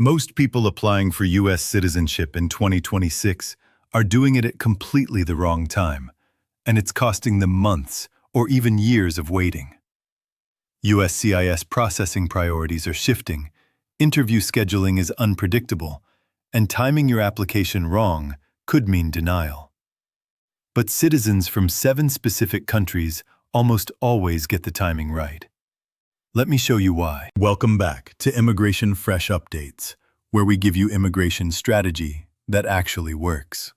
Most people applying for U.S. citizenship in 2026 are doing it at completely the wrong time, and it's costing them months or even years of waiting. USCIS processing priorities are shifting, interview scheduling is unpredictable, and timing your application wrong could mean denial. But citizens from 7 specific countries almost always get the timing right. Let me show you why. Welcome back to Immigration Fresh Updates, where we give you immigration strategy that actually works.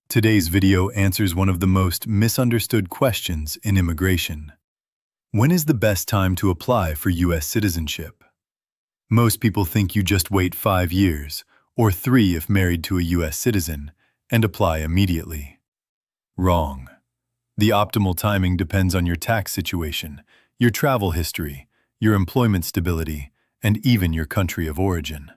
Today's video answers one of the most misunderstood questions in immigration. When is the best time to apply for U.S. citizenship? Most people think you just wait 5 years, or 3 if married to a U.S. citizen, and apply immediately. Wrong. The optimal timing depends on your tax situation, your travel history, your employment stability, and even your country of origin.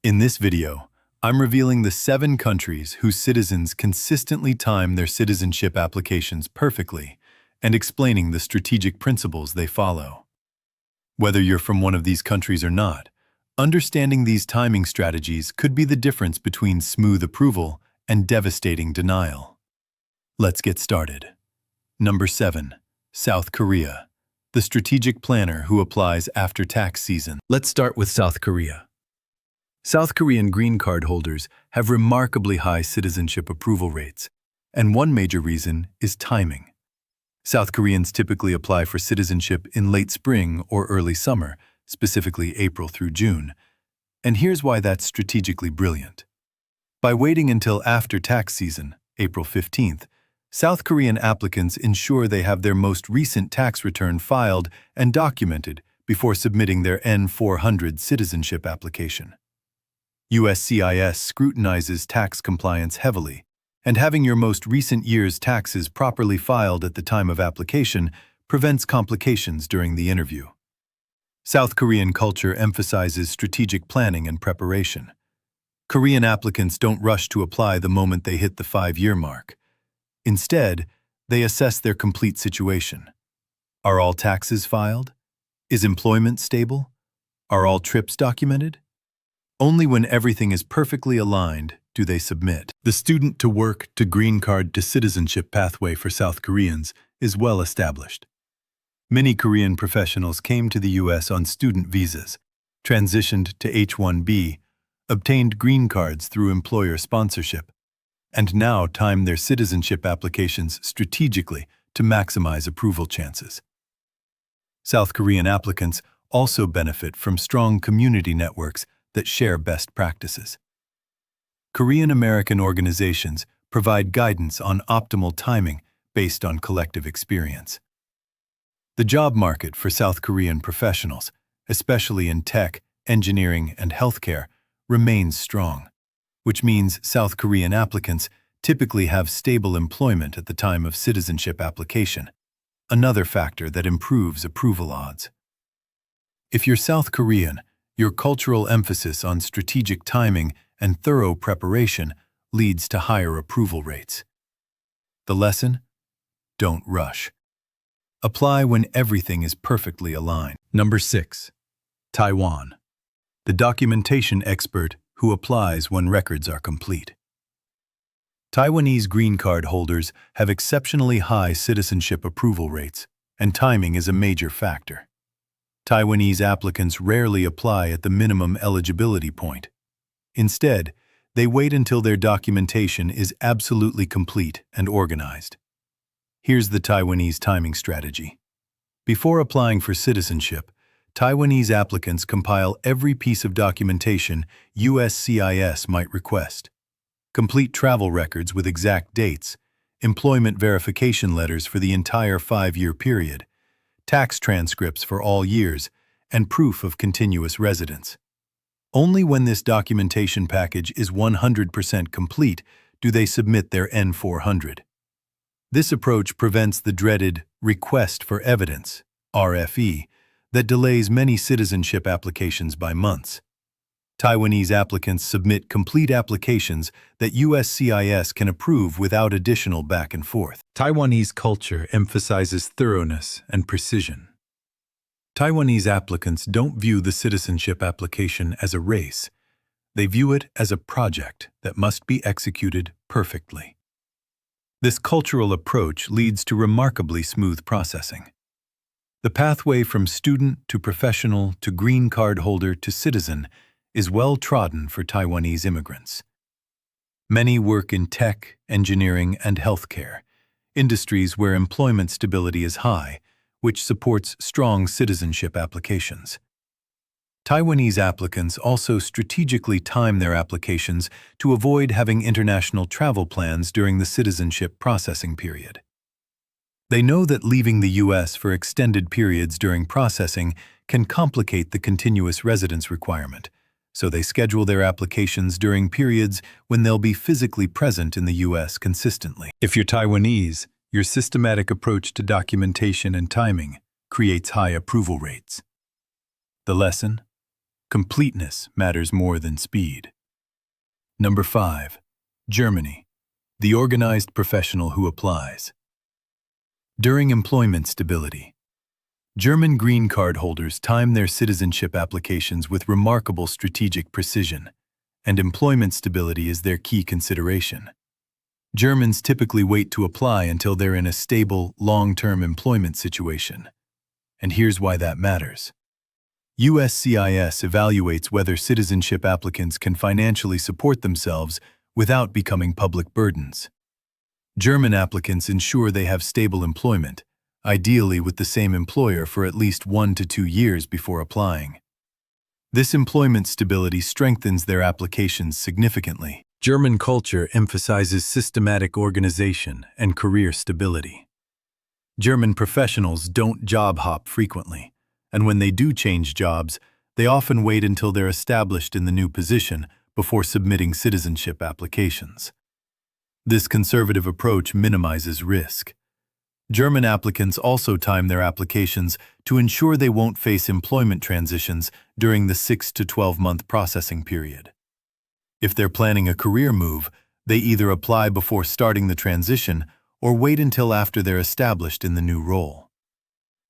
In this video, I'm revealing the 7 countries whose citizens consistently time their citizenship applications perfectly and explaining the strategic principles they follow. Whether you're from one of these countries or not, understanding these timing strategies could be the difference between smooth approval and devastating denial. Let's get started. Number 7. South Korea, the strategic planner who applies after tax season. Let's start with South Korea. South Korean green card holders have remarkably high citizenship approval rates, and one major reason is timing. South Koreans typically apply for citizenship in late spring or early summer, specifically April through June. And here's why that's strategically brilliant. By waiting until after tax season, April 15th, South Korean applicants ensure they have their most recent tax return filed and documented before submitting their N-400 citizenship application. USCIS scrutinizes tax compliance heavily, and having your most recent year's taxes properly filed at the time of application prevents complications during the interview. South Korean culture emphasizes strategic planning and preparation. Korean applicants don't rush to apply the moment they hit the 5-year mark. Instead, they assess their complete situation. Are all taxes filed? Is employment stable? Are all trips documented? Only when everything is perfectly aligned do they submit. The student to work to green card to citizenship pathway for South Koreans is well established. Many Korean professionals came to the U.S. on student visas, transitioned to H-1B, obtained green cards through employer sponsorship, and now time their citizenship applications strategically to maximize approval chances. South Korean applicants also benefit from strong community networks that share best practices. Korean-American organizations provide guidance on optimal timing based on collective experience. The job market for South Korean professionals, especially in tech, engineering, and healthcare, remains strong, which means South Korean applicants typically have stable employment at the time of citizenship application, another factor that improves approval odds. If you're South Korean, your cultural emphasis on strategic timing and thorough preparation leads to higher approval rates. The lesson? Don't rush. Apply when everything is perfectly aligned. Number 6. Taiwan, the documentation expert who applies when records are complete. Taiwanese green card holders have exceptionally high citizenship approval rates, and timing is a major factor. Taiwanese applicants rarely apply at the minimum eligibility point. Instead, they wait until their documentation is absolutely complete and organized. Here's the Taiwanese timing strategy. Before applying for citizenship, Taiwanese applicants compile every piece of documentation USCIS might request. Complete travel records with exact dates, employment verification letters for the entire 5-year period, tax transcripts for all years, and proof of continuous residence. Only when this documentation package is 100% complete do they submit their N-400. This approach prevents the dreaded request for evidence, RFE, that delays many citizenship applications by months. Taiwanese applicants submit complete applications that USCIS can approve without additional back and forth. Taiwanese culture emphasizes thoroughness and precision. Taiwanese applicants don't view the citizenship application as a race. They view it as a project that must be executed perfectly. This cultural approach leads to remarkably smooth processing. The pathway from student to professional to green card holder to citizen is well trodden for Taiwanese immigrants. Many work in tech, engineering, and healthcare, industries where employment stability is high, which supports strong citizenship applications. Taiwanese applicants also strategically time their applications to avoid having international travel plans during the citizenship processing period. They know that leaving the U.S. for extended periods during processing can complicate the continuous residence requirement, so they schedule their applications during periods when they'll be physically present in the U.S. consistently. If you're Taiwanese, your systematic approach to documentation and timing creates high approval rates. The lesson? Completeness matters more than speed. Number 5. Germany. The organized professional who applies. During employment stability, German green card holders time their citizenship applications with remarkable strategic precision, and employment stability is their key consideration. Germans typically wait to apply until they're in a stable, long-term employment situation. And here's why that matters. USCIS evaluates whether citizenship applicants can financially support themselves without becoming public burdens. German applicants ensure they have stable employment, ideally with the same employer for at least 1 to 2 years before applying. This employment stability strengthens their applications significantly. German culture emphasizes systematic organization and career stability. German professionals don't job hop frequently, and when they do change jobs, they often wait until they're established in the new position before submitting citizenship applications. This conservative approach minimizes risk. German applicants also time their applications to ensure they won't face employment transitions during the 6 to 12-month processing period. If they're planning a career move, they either apply before starting the transition or wait until after they're established in the new role.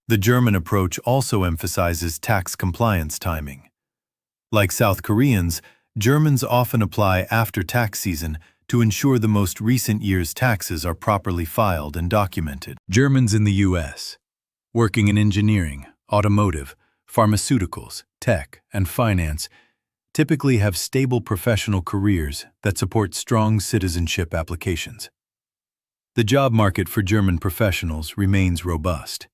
The German approach also emphasizes tax compliance timing. Like South Koreans, Germans often apply after tax season to ensure the most recent year's taxes are properly filed and documented. Germans in the U.S., working in engineering, automotive, pharmaceuticals, tech, and finance, typically have stable professional careers that support strong citizenship applications. The job market for German professionals remains robust.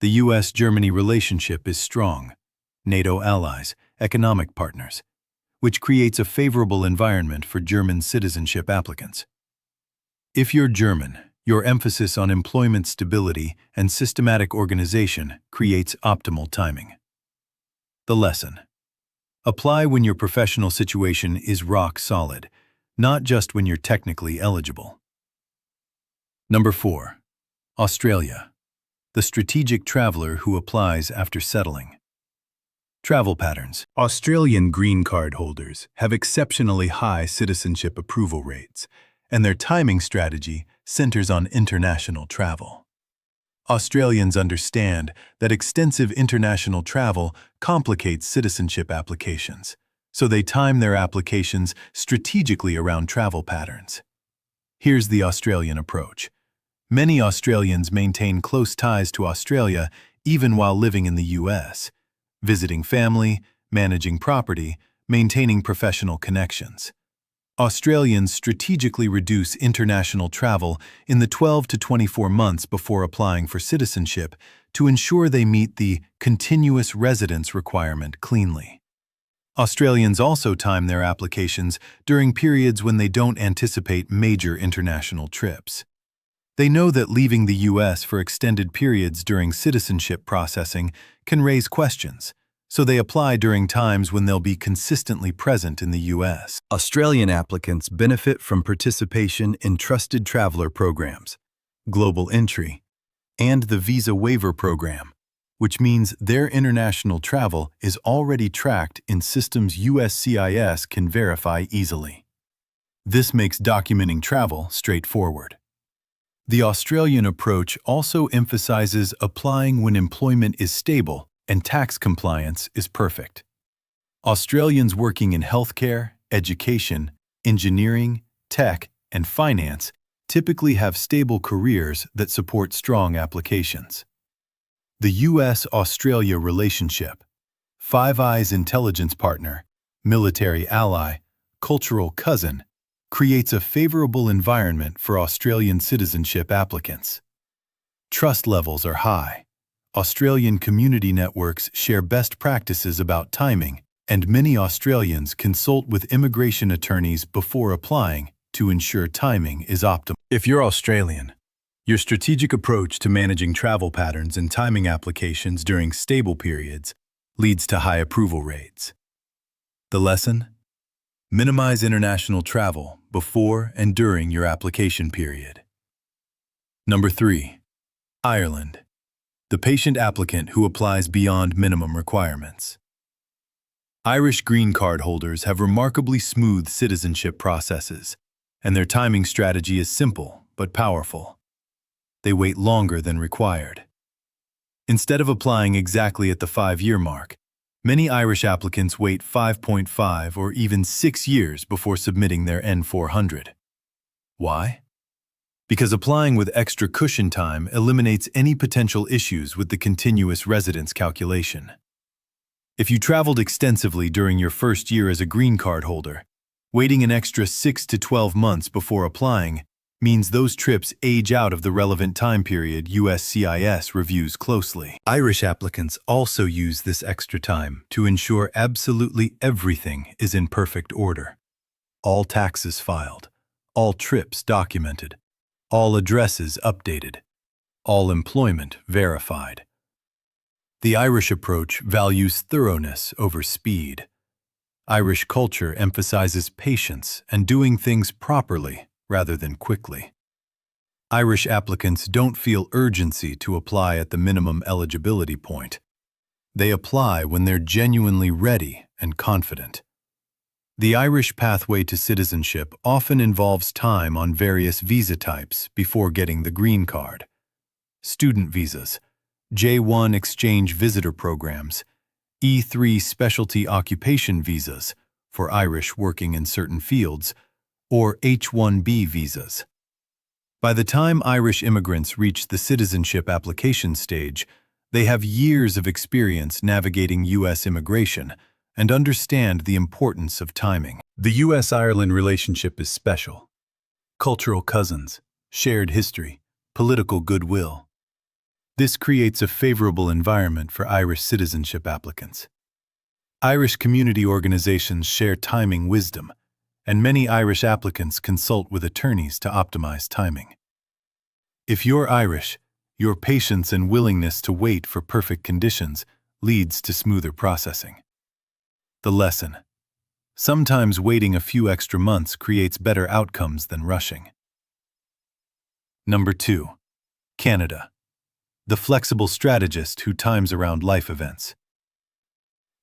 The U.S.-Germany relationship is strong, NATO allies, economic partners, which creates a favorable environment for German citizenship applicants. If you're German, your emphasis on employment stability and systematic organization creates optimal timing. The lesson: apply when your professional situation is rock solid, not just when you're technically eligible. Number 4. Australia. The strategic traveler who applies after settling. Travel patterns. Australian green card holders have exceptionally high citizenship approval rates, and their timing strategy centers on international travel. Australians understand that extensive international travel complicates citizenship applications, so they time their applications strategically around travel patterns. Here's the Australian approach. Many Australians maintain close ties to Australia even while living in the U.S., visiting family, managing property, maintaining professional connections. Australians strategically reduce international travel in the 12 to 24 months before applying for citizenship to ensure they meet the continuous residence requirement cleanly. Australians also time their applications during periods when they don't anticipate major international trips. They know that leaving the U.S. for extended periods during citizenship processing can raise questions, so they apply during times when they'll be consistently present in the U.S. Australian applicants benefit from participation in trusted traveler programs, global entry, and the visa waiver program, which means their international travel is already tracked in systems USCIS can verify easily. This makes documenting travel straightforward. The Australian approach also emphasizes applying when employment is stable and tax compliance is perfect. Australians working in healthcare, education, engineering, tech, and finance typically have stable careers that support strong applications. The U.S.-Australia relationship, Five Eyes intelligence partner, military ally, cultural cousin, creates a favorable environment for Australian citizenship applicants. Trust levels are high. Australian community networks share best practices about timing, and many Australians consult with immigration attorneys before applying to ensure timing is optimal. If you're Australian, your strategic approach to managing travel patterns and timing applications during stable periods leads to high approval rates. The lesson? Minimize international travel before and during your application period. Number 3. Ireland. The patient applicant who applies beyond minimum requirements. Irish green card holders have remarkably smooth citizenship processes, and their timing strategy is simple but powerful. They wait longer than required. Instead of applying exactly at the 5-year mark, many Irish applicants wait 5.5 or even 6 years before submitting their N400. Why? Because applying with extra cushion time eliminates any potential issues with the continuous residence calculation. If you traveled extensively during your first year as a green card holder, waiting an extra 6 to 12 months before applying means those trips age out of the relevant time period USCIS reviews closely. Irish applicants also use this extra time to ensure absolutely everything is in perfect order. All taxes filed, all trips documented, all addresses updated, all employment verified. The Irish approach values thoroughness over speed. Irish culture emphasizes patience and doing things properly rather than quickly. Irish applicants don't feel urgency to apply at the minimum eligibility point. They apply when they're genuinely ready and confident. The Irish pathway to citizenship often involves time on various visa types before getting the green card. Student visas, J1 exchange visitor programs, E3 specialty occupation visas for Irish working in certain fields, or H-1B visas. By the time Irish immigrants reach the citizenship application stage, they have years of experience navigating U.S. immigration and understand the importance of timing. The U.S.-Ireland relationship is special. Cultural cousins, shared history, political goodwill. This creates a favorable environment for Irish citizenship applicants. Irish community organizations share timing wisdom, and many Irish applicants consult with attorneys to optimize timing. If you're Irish, your patience and willingness to wait for perfect conditions leads to smoother processing. The lesson: sometimes waiting a few extra months creates better outcomes than rushing. Number 2. Canada. The flexible strategist who times around life events.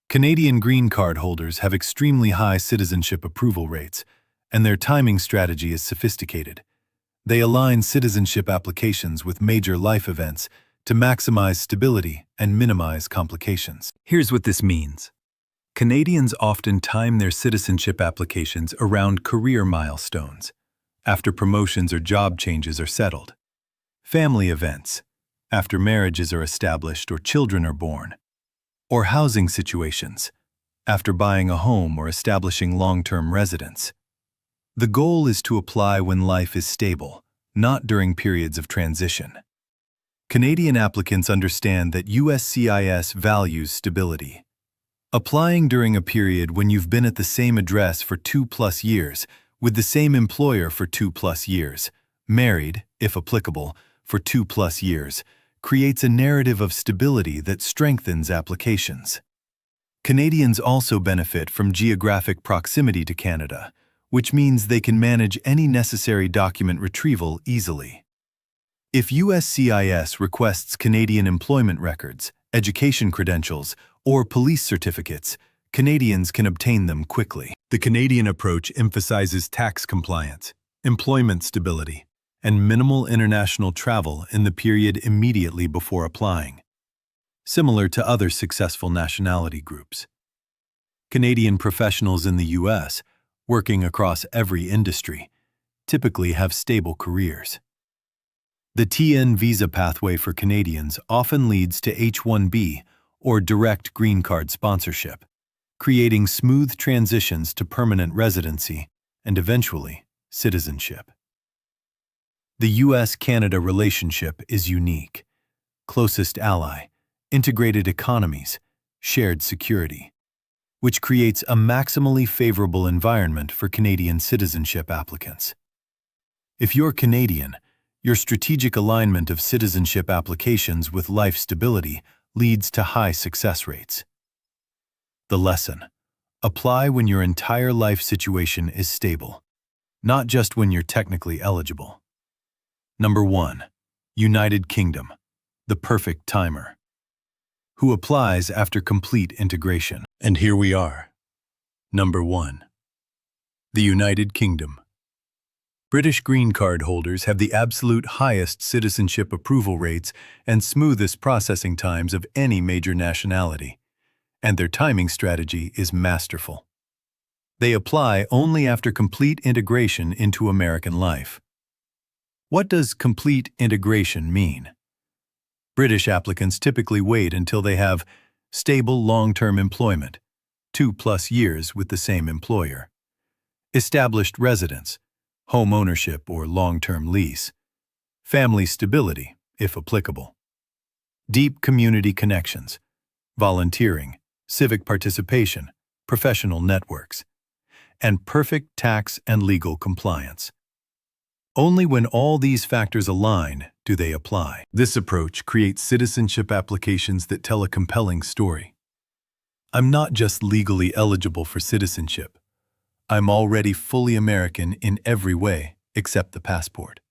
Canadian green card holders have extremely high citizenship approval rates, and their timing strategy is sophisticated. They align citizenship applications with major life events to maximize stability and minimize complications. Here's what this means. Canadians often time their citizenship applications around career milestones, after promotions or job changes are settled, family events, after marriages are established or children are born, or housing situations, after buying a home or establishing long-term residence. The goal is to apply when life is stable, not during periods of transition. Canadian applicants understand that USCIS values stability. Applying during a period when you've been at the same address for 2+ years, with the same employer for 2+ years, married, if applicable, for 2+ years, creates a narrative of stability that strengthens applications. Canadians also benefit from geographic proximity to Canada, which means they can manage any necessary document retrieval easily. If USCIS requests Canadian employment records, education credentials, or police certificates, Canadians can obtain them quickly. The Canadian approach emphasizes tax compliance, employment stability, and minimal international travel in the period immediately before applying. similar to other successful nationality groups. Canadian professionals in the U.S., working across every industry, typically have stable careers. The TN visa pathway for Canadians often leads to H-1B or direct green card sponsorship, creating smooth transitions to permanent residency and eventually citizenship. The U.S.-Canada relationship is unique. Closest ally, integrated economies, shared security, which creates a maximally favorable environment for Canadian citizenship applicants. If you're Canadian, your strategic alignment of citizenship applications with life stability leads to high success rates. The lesson: apply when your entire life situation is stable, not just when you're technically eligible. Number 1. United Kingdom, the perfect timer. Who applies after complete integration? And here we are. Number 1. The United Kingdom. British green card holders have the absolute highest citizenship approval rates and smoothest processing times of any major nationality, and their timing strategy is masterful. They apply only after complete integration into American life. What does complete integration mean? British applicants typically wait until they have stable long-term employment, 2+ years with the same employer, established residence, home ownership or long-term lease, family stability, if applicable, deep community connections, volunteering, civic participation, professional networks, and perfect tax and legal compliance. Only when all these factors align do they apply. This approach creates citizenship applications that tell a compelling story. I'm not just legally eligible for citizenship. I'm already fully American in every way except the passport.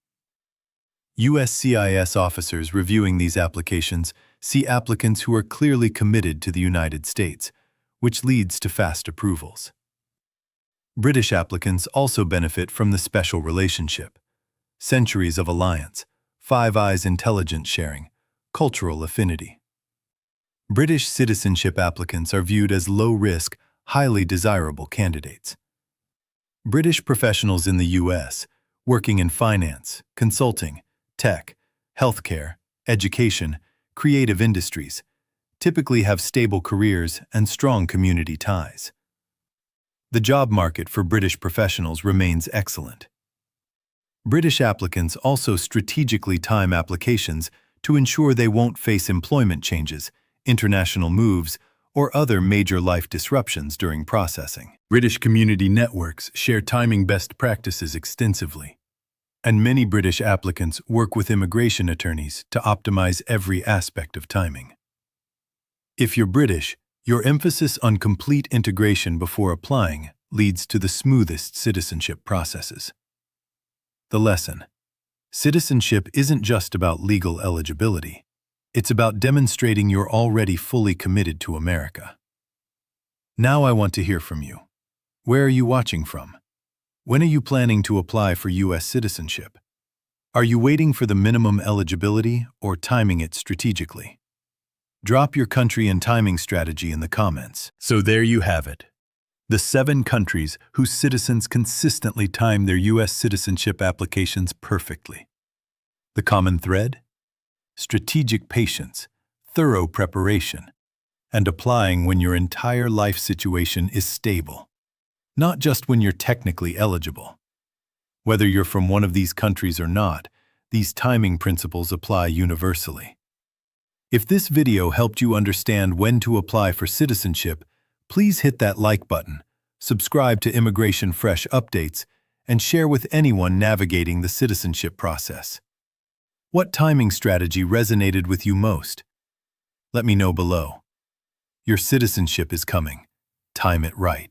USCIS officers reviewing these applications see applicants who are clearly committed to the United States, which leads to fast approvals. British applicants also benefit from the special relationship, centuries of alliance, Five Eyes intelligence sharing, cultural affinity. British citizenship applicants are viewed as low-risk, highly desirable candidates. British professionals in the U.S., working in finance, consulting, tech, healthcare, education, creative industries, typically have stable careers and strong community ties. The job market for British professionals remains excellent. British applicants also strategically time applications to ensure they won't face employment changes, international moves, or other major life disruptions during processing. British community networks share timing best practices extensively, and many British applicants work with immigration attorneys to optimize every aspect of timing. If you're British, your emphasis on complete integration before applying leads to the smoothest citizenship processes. The lesson: citizenship isn't just about legal eligibility. It's about demonstrating you're already fully committed to America. Now I want to hear from you. Where are you watching from? When are you planning to apply for U.S. citizenship? Are you waiting for the minimum eligibility or timing it strategically? Drop your country and timing strategy in the comments. So there you have it. The 7 countries whose citizens consistently time their U.S. citizenship applications perfectly. The common thread? Strategic patience, thorough preparation, and applying when your entire life situation is stable, not just when you're technically eligible. Whether you're from one of these countries or not, these timing principles apply universally. If this video helped you understand when to apply for citizenship, please hit that like button, subscribe to Immigration Fresh updates, and share with anyone navigating the citizenship process. What timing strategy resonated with you most? Let me know below. Your citizenship is coming. Time it right.